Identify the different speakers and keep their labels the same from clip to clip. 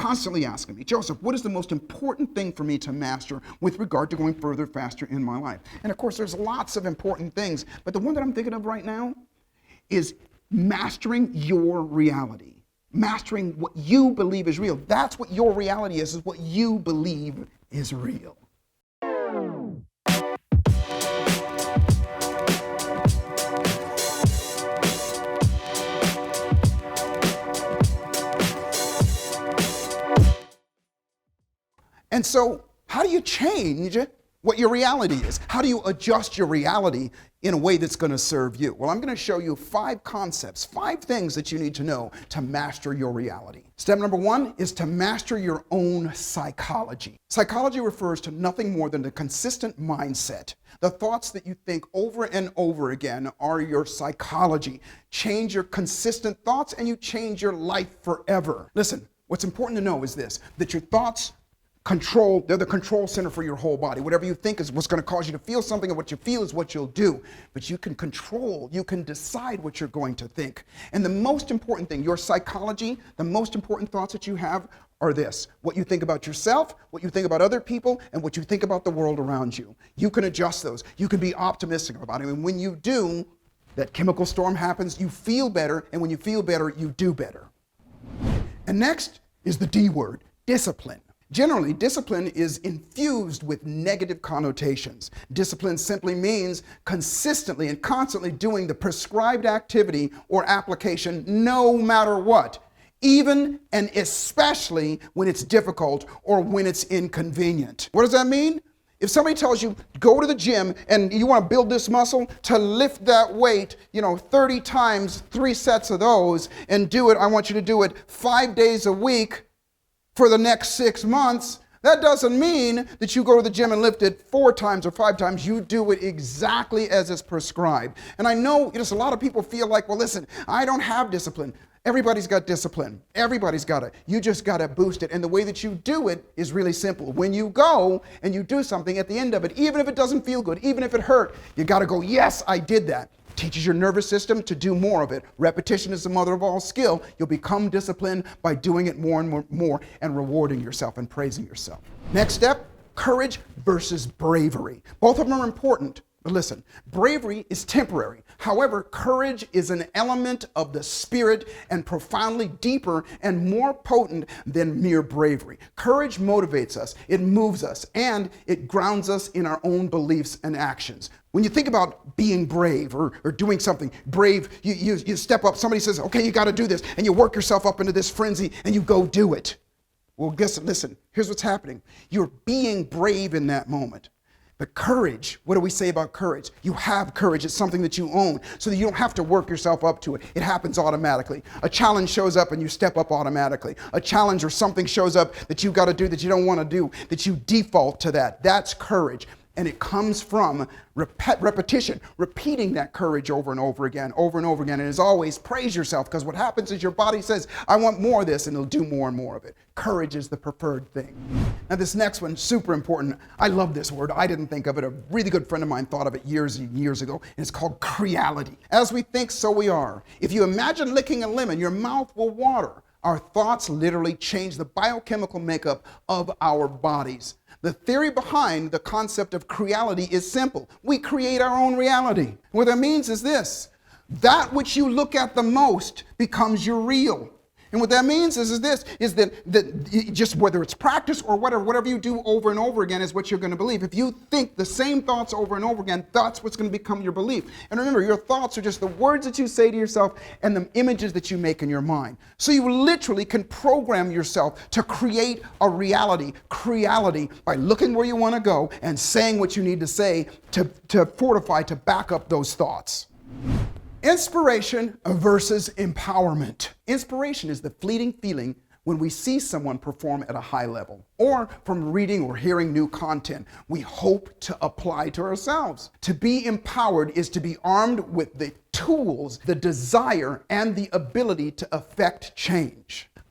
Speaker 1: constantly asking me, Joseph, what is the most important thing for me to master with regard to going further, faster in my life? And of course, there's lots of important things, but the one that I'm thinking of right now is mastering your reality. Mastering what you believe is real. That's what your reality is what you believe is real. And so, how do you change what your reality is? How do you adjust your reality in a way that's going to serve you? Well, I'm going to show you 5 concepts, 5 things that you need to know to master your reality. Step number 1 is to master your own psychology. Psychology refers to nothing more than the consistent mindset. The thoughts that you think over and over again are your psychology. Change your consistent thoughts and you change your life forever. Listen, what's important to know is this, that your thoughts they're the control center for your whole body. Whatever you think is what's going to cause you to feel something, and what you feel is what you'll do. But you can control, you can decide what you're going to think. And the most important thing, your psychology, the most important thoughts that you have are this: what you think about yourself, what you think about other people, and what you think about the world around you. You can adjust those. You can be optimistic about it. And when you do, that chemical storm happens, you feel better, and when you feel better, you do better. And next is the D word, discipline. Generally, discipline is infused with negative connotations. Discipline simply means consistently and constantly doing the prescribed activity or application no matter what, even and especially when it's difficult or when it's inconvenient. What does that mean? If somebody tells you, go to the gym and you want to build this muscle, to lift that weight, 30 times, 3 sets of those, and do it, I want you to do it 5 days a week, for the next 6 months, that doesn't mean that you go to the gym and lift it 4 times or 5 times. You do it exactly as it's prescribed. And I know a lot of people feel like, well, listen, I don't have discipline. Everybody's got discipline. Everybody's got it. You just got to boost it. And the way that you do it is really simple. When you go and you do something at the end of it, even if it doesn't feel good, even if it hurt, you got to go, yes, I did that. Teaches your nervous system to do more of it. Repetition is the mother of all skill. You'll become disciplined by doing it more and more and rewarding yourself and praising yourself. Next step, courage versus bravery. Both of them are important. But listen, bravery is temporary. However, courage is an element of the spirit and profoundly deeper and more potent than mere bravery. Courage motivates us, it moves us, and it grounds us in our own beliefs and actions. When you think about being brave or doing something brave, you step up, somebody says, okay, you got to do this, and you work yourself up into this frenzy and you go do it. Well, listen, here's what's happening. You're being brave in that moment. But courage, what do we say about courage? You have courage. It's something that you own so that you don't have to work yourself up to it. It happens automatically. A challenge shows up and you step up automatically. A challenge or something shows up that you've got to do that you don't want to do, that you default to that. That's courage. And it comes from repetition, repeating that courage over and over again. And as always, praise yourself, because what happens is your body says, I want more of this, and it'll do more and more of it. Courage is the preferred thing. Now this next one, super important. I love this word. I didn't think of it. A really good friend of mine thought of it years and years ago, and it's called Creality. As we think, so we are. If you imagine licking a lemon, your mouth will water. Our thoughts literally change the biochemical makeup of our bodies. The theory behind the concept of creality is simple. We create our own reality. What that means is this: that which you look at the most becomes your real. And what that means is that just whether it's practice or whatever you do over and over again is what you're going to believe. If you think the same thoughts over and over again, that's what's going to become your belief. And remember, your thoughts are just the words that you say to yourself and the images that you make in your mind. So you literally can program yourself to create a reality, Creality, by looking where you want to go and saying what you need to say to fortify, to back up those thoughts. Inspiration versus empowerment. Inspiration is the fleeting feeling when we see someone perform at a high level, or from reading or hearing new content we hope to apply to ourselves. To be empowered is to be armed with the tools, the desire, and the ability to affect change.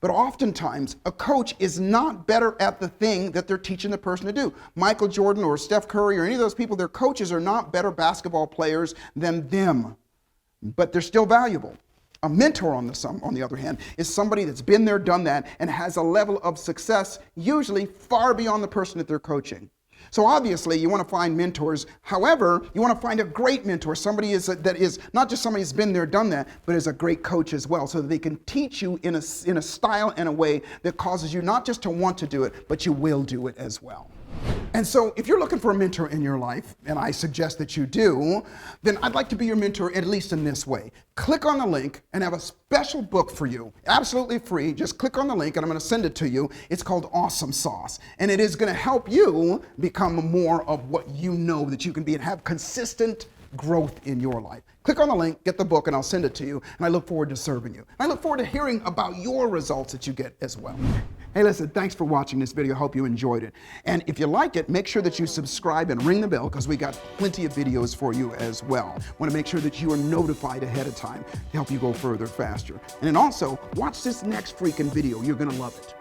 Speaker 1: But oftentimes, a coach is not better at the thing that they're teaching the person to do. Michael Jordan or Steph Curry or any of those people, their coaches are not better basketball players than them, but they're still valuable. A mentor, on the other hand, is somebody that's been there, done that, and has a level of success usually far beyond the person that they're coaching. So obviously, you want to find mentors. However, you want to find a great mentor, somebody that is not just somebody who's been there, done that, but is a great coach as well, so that they can teach you in a style and a way that causes you not just to want to do it, but you will do it as well. And so if you're looking for a mentor in your life, and I suggest that you do, then I'd like to be your mentor at least in this way. Click on the link and I have a special book for you, absolutely free. Just click on the link and I'm going to send it to you. It's called Awesome Sauce. And it is going to help you become more of what you know that you can be and have consistent growth in your life. Click on the link, get the book, and I'll send it to you. And I look forward to serving you. I look forward to hearing about your results that you get as well. Hey, listen, thanks for watching this video. I hope you enjoyed it. And if you like it, make sure that you subscribe and ring the bell because we got plenty of videos for you as well. Want to make sure that you are notified ahead of time to help you go further faster. And then also, watch this next freaking video. You're going to love it.